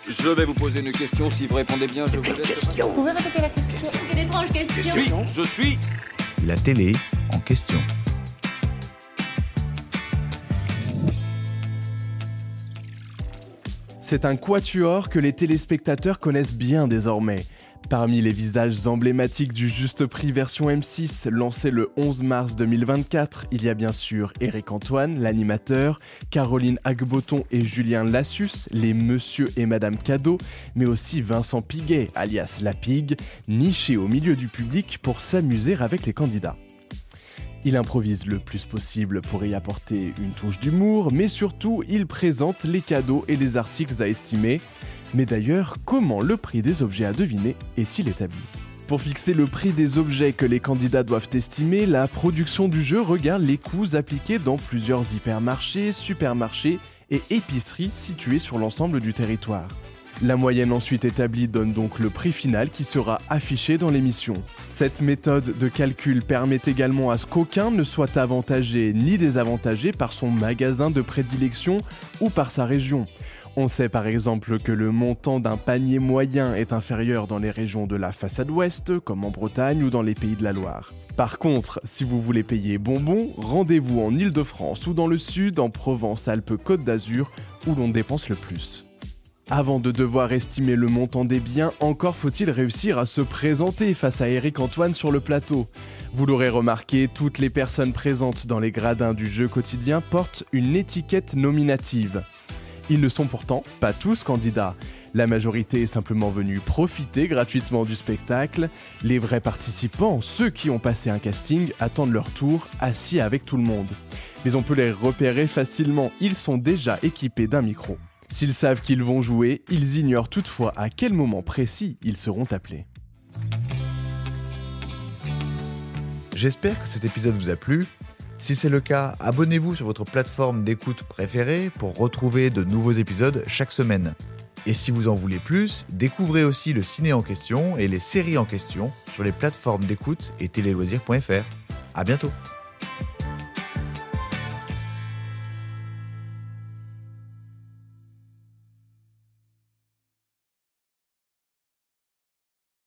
Je vais vous poser une question. Si vous répondez bien, je vous laisse. Vous pouvez répéter la question? Quelle étrange question. Je suis. La télé en question. C'est un quatuor que les téléspectateurs connaissent bien désormais. Parmi les visages emblématiques du Juste Prix version M6, lancé le 11 mars 2024, il y a bien sûr Éric Antoine, l'animateur, Caroline Hagboton et Julien Lassus, les Monsieur et Madame Cadeau, mais aussi Vincent Piguet, alias La Pigue, niché au milieu du public pour s'amuser avec les candidats. Il improvise le plus possible pour y apporter une touche d'humour, mais surtout, il présente les cadeaux et les articles à estimer. Mais d'ailleurs, comment le prix des objets à deviner est-il établi ? Pour fixer le prix des objets que les candidats doivent estimer, la production du jeu regarde les coûts appliqués dans plusieurs hypermarchés, supermarchés et épiceries situés sur l'ensemble du territoire. La moyenne ensuite établie donne donc le prix final qui sera affiché dans l'émission. Cette méthode de calcul permet également à ce qu'aucun ne soit avantagé ni désavantagé par son magasin de prédilection ou par sa région. On sait par exemple que le montant d'un panier moyen est inférieur dans les régions de la façade ouest, comme en Bretagne ou dans les Pays de la Loire. Par contre, si vous voulez payer bonbons, rendez-vous en Île-de-France ou dans le sud, en Provence-Alpes-Côte d'Azur, où l'on dépense le plus. Avant de devoir estimer le montant des biens, encore faut-il réussir à se présenter face à Éric Antoine sur le plateau. Vous l'aurez remarqué, toutes les personnes présentes dans les gradins du jeu quotidien portent une étiquette nominative. Ils ne sont pourtant pas tous candidats. La majorité est simplement venue profiter gratuitement du spectacle. Les vrais participants, ceux qui ont passé un casting, attendent leur tour, assis avec tout le monde. Mais on peut les repérer facilement, ils sont déjà équipés d'un micro. S'ils savent qu'ils vont jouer, ils ignorent toutefois à quel moment précis ils seront appelés. J'espère que cet épisode vous a plu. Si c'est le cas, abonnez-vous sur votre plateforme d'écoute préférée pour retrouver de nouveaux épisodes chaque semaine. Et si vous en voulez plus, découvrez aussi le ciné en question et les séries en question sur les plateformes d'écoute et téléloisirs.fr. À bientôt.